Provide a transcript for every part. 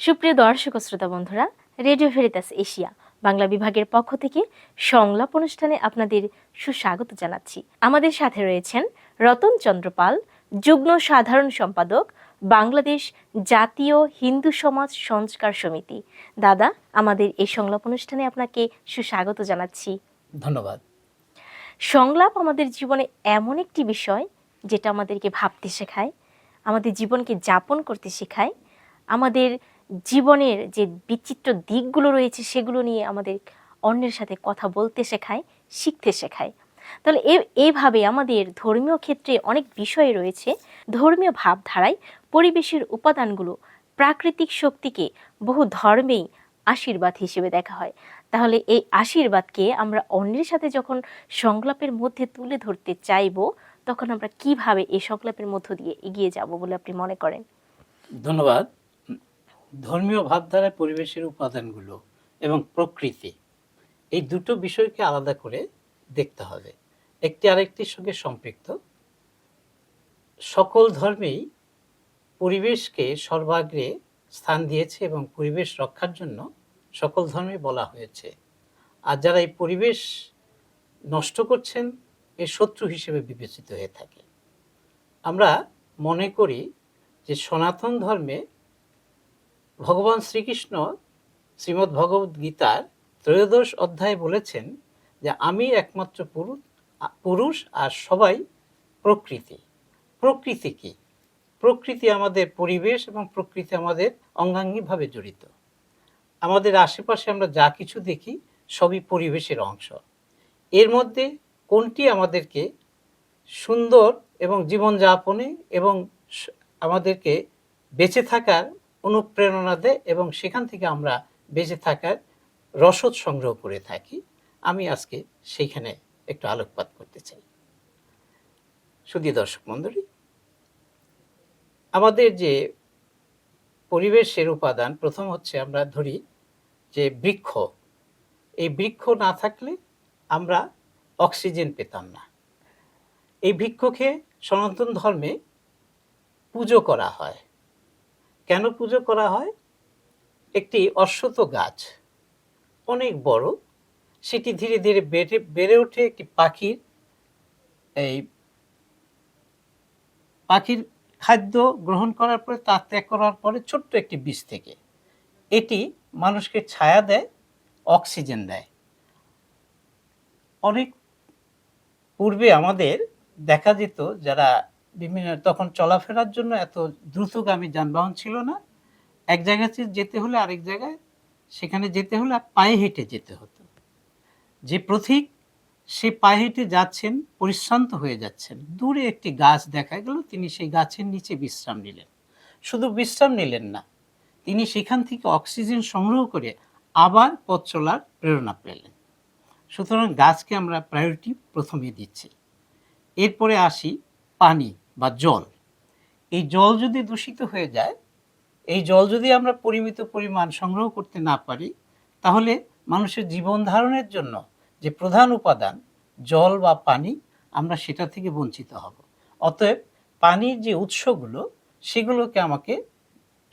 সুপ্রিয় দর্শক ও শ্রোতা বন্ধুরা, রেডিও ভেরিতাস এশিয়া বাংলা বিভাগের পক্ষ থেকে সংলাপ অনুষ্ঠানে আপনাদের সুস্বাগত জানাচ্ছি। আমাদের সাথে রয়েছেন রতন চন্দ্র পাল, যুগ্ম সাধারণ সম্পাদক, বাংলাদেশ জাতীয় হিন্দু সমাজ সংস্কার সমিতি। দাদা, আমাদের এই সংলাপ অনুষ্ঠানে আপনাকে সুস্বাগত জানাচ্ছি। ধন্যবাদ। সংলাপ আমাদের জীবনে এমন একটি বিষয় যেটা আমাদেরকে ভাবতে শেখায়, আমাদের জীবনকে যাপন করতে শেখায়, আমাদের জীবনের যে বিচিত্র দিকগুলো রয়েছে সেগুলো নিয়ে আমাদের অন্যের সাথে কথা বলতে শেখায়, শিখতে শেখায়। তাহলে এইভাবে আমাদের ধর্মীয় ক্ষেত্রে অনেক বিষয় রয়েছে। ধর্মীয় ভাবধারায় পরিবেশের উপাদানগুলো প্রাকৃতিক শক্তিকে বহু ধর্মেই আশীর্বাদ হিসেবে দেখা হয়। তাহলে এই আশীর্বাদকে আমরা অন্যের সাথে যখন সংলাপের মধ্যে তুলে ধরতে চাইব, তখন আমরা কিভাবে এই সংলাপের মধ্য দিয়ে এগিয়ে যাব বলে আপনি মনে করেন? ধন্যবাদ। ধর্মীয় ভাবধারায় পরিবেশের উপাদানগুলো এবং প্রকৃতি, এই দুটো বিষয়কে আলাদা করে দেখতে হবে, একটি আরেকটির সঙ্গে সম্পৃক্ত। সকল ধর্মেই পরিবেশকে সর্বাগ্রে স্থান দিয়েছে এবং পরিবেশ রক্ষার জন্য সকল ধর্মে বলা হয়েছে। আর যারা এই পরিবেশ নষ্ট করছেন এর শত্রু হিসেবে বিবেচিত হয়ে থাকে। আমরা মনে করি যে সনাতন ধর্মে ভগবান শ্রীকৃষ্ণ শ্রীমদ্ ভগবদ গীতার 13 অধ্যায়ে বলেছেন যে আমি একমাত্র পুরুষ আর সবাই প্রকৃতি। প্রকৃতি কি? প্রকৃতি আমাদের পরিবেশ এবং প্রকৃতি আমাদের অঙ্গাঙ্গিভাবে জড়িত। আমাদের আশেপাশে আমরা যা কিছু দেখি সবই পরিবেশের অংশ। এর মধ্যে কোনটি আমাদেরকে সুন্দর এবং জীবনযাপনে এবং আমাদেরকে বেঁচে থাকার অনুপ্রেরণা দেয় এবং সেখান থেকে আমরা বেঁচে থাকার রসদ সংগ্রহ করে থাকি, আমি আজকে সেইখানে একটু আলোকপাত করতে চাই। শুধু দর্শক মণ্ডলী, আমাদের যে পরিবেশের উপাদান, প্রথম হচ্ছে আমরা ধরি যে বৃক্ষ। এই বৃক্ষ না থাকলে আমরা অক্সিজেন পেতাম না। এই বৃক্ষকে সনাতন ধর্মে পুজো করা হয়। কেন পুজো করা হয়? একটি অশ্বত্থ গাছ অনেক বড়, সেটি ধীরে ধীরে বেড়ে ওঠে একটি পাখির খাদ্য গ্রহণ করার পরে, তা ত্যাগ করার পরে ছোট্ট একটি বীজ থেকে এটি মানুষকে ছায়া দেয়, অক্সিজেন দেয়। অনেক পূর্বে আমাদের দেখা যেত, যারা তখন চলাফেরার জন্য এত দ্রুতগামী যানবাহন ছিল না, এক জায়গাতে যেতে হলে আরেক জায়গায়, সেখানে যেতে হলে পায়ে হেঁটে যেতে হতো। যে পথিক সে পায়ে হেঁটে যাচ্ছেন, পরিশ্রান্ত হয়ে যাচ্ছেন, দূরে একটি গাছ দেখা গেল, তিনি সেই গাছের নিচে বিশ্রাম নিলেন। শুধু বিশ্রাম নিলেন না, তিনি সেখান থেকে অক্সিজেন সংগ্রহ করে আবার পথ চলার প্রেরণা পেলেন। সুতরাং গাছকে আমরা প্রায়োরিটি প্রথমে দিচ্ছি। এরপরে আসি পানি বা জল। এই জল যদি দূষিত হয়ে যায়, এই জল যদি আমরা পরিমিত পরিমাণ সংগ্রহ করতে না পারি, তাহলে মানুষের জীবন ধারণের জন্য যে প্রধান উপাদান জল বা পানি, আমরা সেটা থেকে বঞ্চিত হব। অতএব পানির যে উৎসগুলো, সেগুলোকে আমাকে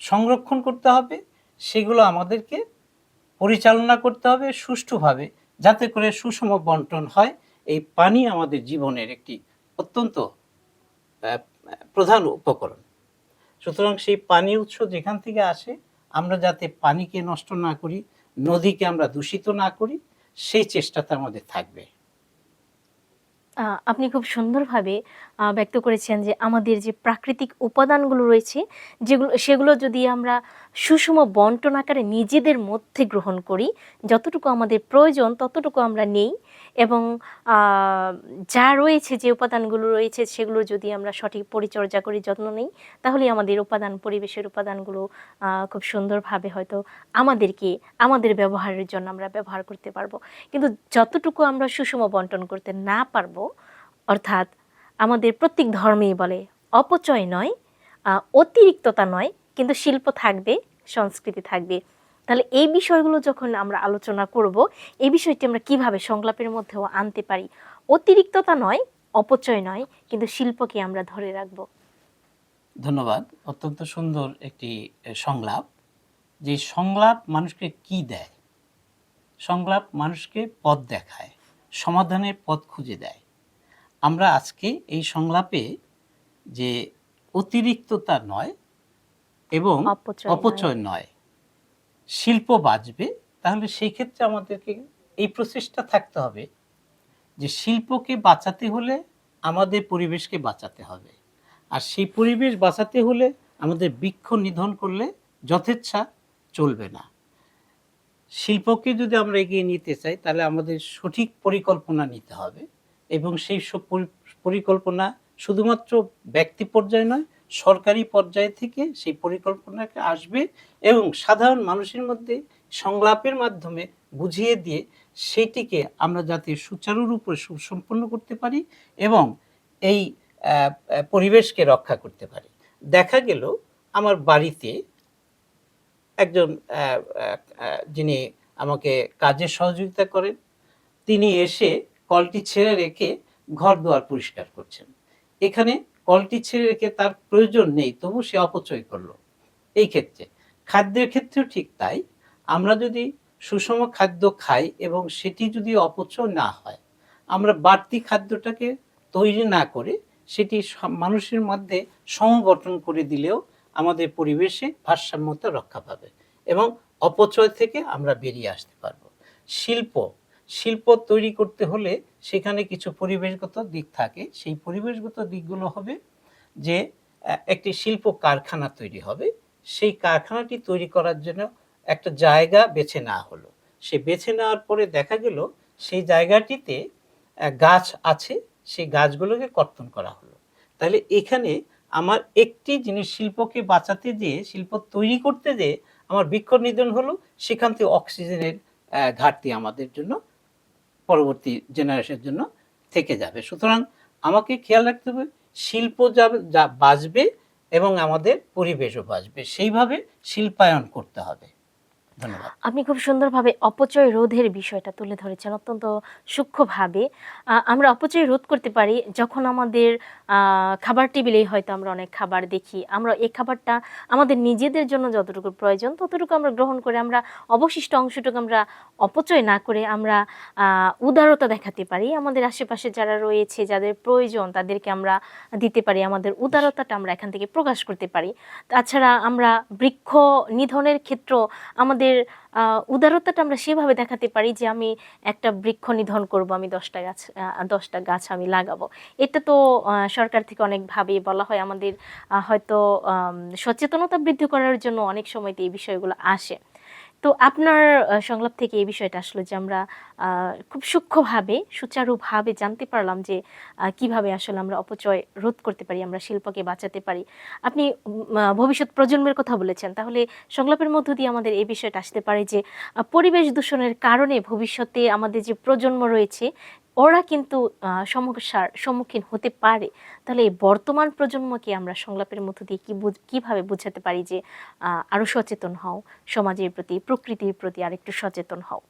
সংরক্ষণ করতে হবে, সেগুলো আমাদেরকে পরিচালনা করতে হবে সুষ্ঠুভাবে, যাতে করে সুষম বন্টন হয়। এই পানি আমাদের জীবনের একটি অত্যন্ত প্রধান উপকরণ। সুতরাং সেই পানি উৎস যেখান থেকে আসে, আমরা যাতে পানিকে নষ্ট না করি, নদীকে আমরা দূষিত না করি, সেই চেষ্টাটা আমাদের থাকবে। আপনি খুব সুন্দরভাবে ব্যক্ত করেছেন যে আমাদের যে প্রাকৃতিক উপাদানগুলো রয়েছে, সেগুলো যদি আমরা সুষম বন্টন আকারে নিজেদের মধ্যে গ্রহণ করি, যতটুকু আমাদের প্রয়োজন ততটুকু আমরা নেই, এবং যা রয়েছে, যে উপাদানগুলো রয়েছে, সেগুলো যদি আমরা সঠিক পরিচর্যা করি, যত্ন নিই, তাহলে আমাদের পরিবেশের উপাদানগুলো খুব সুন্দরভাবে হয়তো আমাদের ব্যবহারের জন্য আমরা ব্যবহার করতে পারবো। কিন্তু যতটুকু আমরা সুষম বন্টন করতে না পারবো, অর্থাৎ আমাদের প্রত্যেক ধর্মেই বলে অপচয় নয়, অতিরিক্ততা নয়, কিন্তু শিল্প থাকবে, সংস্কৃতি থাকবে। তাহলে এই বিষয়গুলো যখন আমরা আলোচনা করব, এই বিষয়টি আমরা কিভাবে সংলাপের মধ্যেও আনতে পারি? অতিরিক্ততা নয়, অপচয় নয়, কিন্তু শিল্পকে আমরা ধরে রাখবো। ধন্যবাদ। অত্যন্ত সুন্দর একটি সংলাপ। যে সংলাপ মানুষকে কি দেয়? সংলাপ মানুষকে পথ দেখায়, সমাধানের পথ খুঁজে দেয়। আমরা আজকে এই সংলাপে যে অতিরিক্ততা নয় এবং অপচয় নয়, শিল্প বাঁচবে, তাহলে সেই ক্ষেত্রে আমাদেরকে এই প্রচেষ্টা থাকতে হবে যে শিল্পকে বাঁচাতে হলে আমাদের পরিবেশকে বাঁচাতে হবে, আর সেই পরিবেশ বাঁচাতে হলে আমাদের বৃক্ষ নিধন করলে যথেচ্ছা চলবে না। শিল্পকে যদি আমরা এগিয়ে নিতে চাই তাহলে আমাদের সঠিক পরিকল্পনা নিতে হবে, এবং সেই সব পরিকল্পনা শুধুমাত্র ব্যক্তি পর্যায়ে নয়, সরকারি পর্যায়ে থেকে সেই পরিকল্পনাকে আসবে এবং সাধারণ মানুষের মধ্যে সংলাপের মাধ্যমে বুঝিয়ে দিয়ে সেইটিকে আমরা যাতে সুচারুরূপে সুসম্পন্ন করতে পারি এবং এই পরিবেশকে রক্ষা করতে পারি। দেখা গেল আমার বাড়িতে একজন যিনি আমাকে কাজে সহযোগিতা করেন, তিনি এসে কলটি ছেড়ে রেখে ঘর দুয়ার পরিষ্কার করছেন। এখানে কলটি ছেড়ে রেখে তার প্রয়োজন নেই, তবু সে অপচয় করলো। এই ক্ষেত্রে খাদ্যের ক্ষেত্রেও ঠিক তাই। আমরা যদি সুষম খাদ্য খাই এবং সেটি যদি অপচয় না হয়, আমরা বাড়তি খাদ্যটাকে তৈরি না করে সেটি মানুষের মধ্যে সমবর্তন করে দিলেও আমাদের পরিবেশে ভারসাম্যতা রক্ষা পাবে এবং অপচয় থেকে আমরা বেরিয়ে আসতে পারবো। শিল্প তৈরি করতে হলে সেখানে কিছু পরিবেশগত দিক থাকে। সেই পরিবেশগত দিকগুলো হবে যে একটি শিল্প কারখানা তৈরি হবে, সেই কারখানাটি তৈরি করার জন্য একটা জায়গা বেছে নেওয়া হলো। সে বেছে নেওয়ার পরে দেখা গেল সেই জায়গাটিতে গাছ আছে, সেই গাছগুলোকে কর্তন করা হলো। তাহলে এখানে আমার একটি জিনিস শিল্পকে বাঁচাতে যেয়ে, শিল্প তৈরি করতে যেয়ে আমার বৃক্ষ নিধন হলো, সেখান থেকে অক্সিজেনের ঘাটতি আমাদের জন্য, পরবর্তী জেনারেশনের জন্য থেকে যাবে। সুতরাং আমাকে খেয়াল রাখতে হবে শিল্প যা বাঁচবে এবং আমাদের পরিবেশও বাঁচবে, সেইভাবে শিল্পায়ন করতে হবে। ধন্যবাদ। আপনি খুব সুন্দরভাবে অপচয় রোধের বিষয়টা তুলে ধরেছেন অত্যন্ত সূক্ষ্মভাবে। আমরা অপচয় রোধ করতে পারি যখন আমাদের খাবার টেবিলেই হয়তো আমরা অনেক খাবার দেখি, আমরা এই খাবারটা আমাদের নিজেদের জন্য যতটুকু প্রয়োজন ততটুকু আমরা গ্রহণ করে আমরা অবশিষ্ট অংশটুকু আমরা অপচয় না করে আমরা উদারতা দেখাতে পারি। আমাদের আশেপাশে যারা রয়েছে, যাদের প্রয়োজন, তাদেরকে আমরা দিতে পারি, আমাদের উদারতাটা আমরা এখান থেকে প্রকাশ করতে পারি। তাছাড়া আমরা বৃক্ষ নিধনের ক্ষেত্র আমাদের উদারতাটা আমরা সেভাবে দেখাতে পারি যে আমি একটা বৃক্ষ নিধন করব, আমি 10টা গাছ আমি লাগাবো। এটা তো সরকার থেকে অনেকভাবে বলা হয়, আমাদের হয়তো সচেতনতা বৃদ্ধি করার জন্য অনেক সময়তে এই বিষয়গুলো আসে। তো আপনার সংলাপ থেকে এই বিষয়টা আসলো যে আমরা খুব সূক্ষ্মভাবে, সুচারুভাবে জানতে পারলাম যে কিভাবে আসলে আমরা অপচয় রোধ করতে পারি, আমরা শিল্পকে বাঁচাতে পারি। আপনি ভবিষ্যৎ প্রজন্মের কথা বলেছেন, তাহলে সংলাপের মধ্য দিয়ে আমাদের এই বিষয়টা আসতে পারে যে পরিবেশ দূষণের কারণে ভবিষ্যতে আমাদের যে প্রজন্ম রয়েছে ওরা কিন্তু সমস্যার সম্মুখীন হতে পারে। তাহলে এই বর্তমান প্রজন্মকে আমরা সংলাপের মধ্য দিয়ে কিভাবে বোঝাতে পারি যে আরো সচেতন হও, সমাজের প্রতি, প্রকৃতির প্রতি আরেকটু সচেতন হও?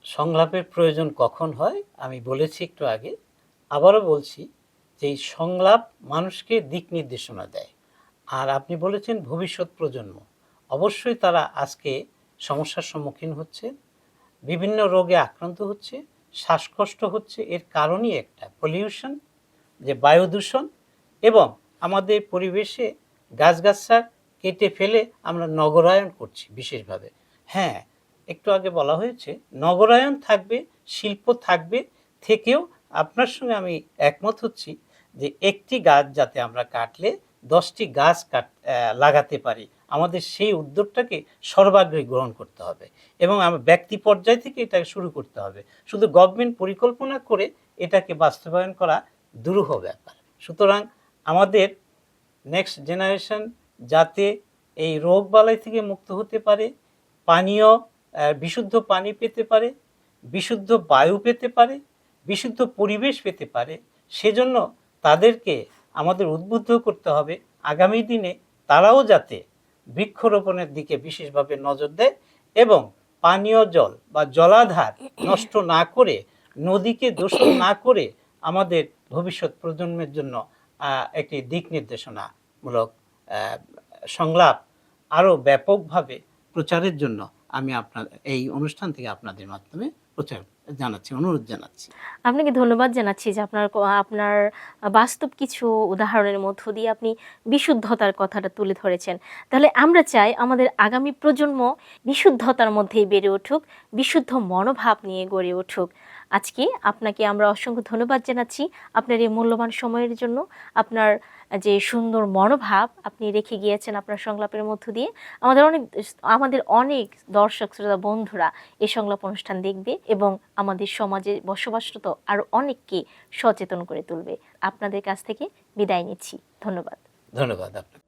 সংলাপের প্রয়োজন কখন হয় আমি বলেছি একটু আগে, আবারও বলছি যে এই সংলাপ মানুষকে দিক নির্দেশনা দেয়। আর আপনি বলেছেন ভবিষ্যৎ প্রজন্ম, অবশ্যই তারা আজকে সমস্যার সম্মুখীন হচ্ছে, বিভিন্ন রোগে আক্রান্ত হচ্ছে, শ্বাসকষ্ট হচ্ছে। এর কারণই একটা পলিউশন, যে বায়ু দূষণ, এবং আমাদের পরিবেশে গাছগাছরা কেটে ফেলে আমরা নগরায়ন করছি বিশেষভাবে। হ্যাঁ, একটু আগে বলা হয়েছে নগরায়ন থাকবে, শিল্প থাকবে, থেকেও আপনার সঙ্গে আমি একমত হচ্ছি যে একটি গাছ যাতে আমরা কাটলে 10টি গাছ লাগাতে পারি, আমাদের সেই উদ্যোগটাকে সর্বাগ্রে গ্রহণ করতে হবে এবং আমরা ব্যক্তি পর্যায় থেকে এটাকে শুরু করতে হবে। শুধু গভর্নমেন্ট পরিকল্পনা করে এটাকে বাস্তবায়ন করা দুরূহ ব্যাপার। সুতরাং আমাদের নেক্সট জেনারেশন যাতে এই রোগবালাই থেকে মুক্ত হতে পারে, পানীয় বিশুদ্ধ পানি পেতে পারে, বিশুদ্ধ বায়ু পেতে পারে, বিশুদ্ধ পরিবেশ পেতে পারে, সেজন্য তাদেরকে আমাদের উদ্বুদ্ধ করতে হবে আগামী দিনে তারাও যাতে বৃক্ষরোপণের দিকে বিশেষভাবে নজর দেয় এবং পানীয় জল বা জলাধার নষ্ট না করে, নদীকে দূষণ না করে আমাদের ভবিষ্যৎ প্রজন্মের জন্য একটি দিক নির্দেশনামূলক সংলাপ আরো ব্যাপকভাবে প্রচারের জন্য আমি আপনার এই অনুষ্ঠান থেকে আপনাদের মাধ্যমে প্রচার জানাচ্ছি, অনুরোধ জানাচ্ছি। আপনাকে ধন্যবাদ জানাচ্ছি যে আপনার বাস্তব কিছু উদাহরণের মধ্য দিয়ে আপনি বিশুদ্ধতার কথাটা তুলে ধরেছেন। তাহলে আমরা চাই আমাদের আগামী প্রজন্ম বিশুদ্ধতার মধ্যেই বেড়ে উঠুক, বিশুদ্ধ মনোভাব নিয়ে গড়ে উঠুক। আজকে আপনাকে আমরা অসংখ্য ধন্যবাদ জানাচ্ছি আপনার এই মূল্যবান সময়ের জন্য, আপনার যে সুন্দর মনোভাব আপনি রেখে গিয়েছেন আপনার সংলাপের মধ্য দিয়ে। আমাদের অনেক দর্শক শ্রোতা বন্ধুরা এই সংলাপ অনুষ্ঠান দেখবে এবং আমাদের সমাজে বসবাসরত আরো অনেককে সচেতন করে তুলবে। আপনাদের কাছ থেকে বিদায় নিচ্ছি। ধন্যবাদ। ধন্যবাদ আপনাকে।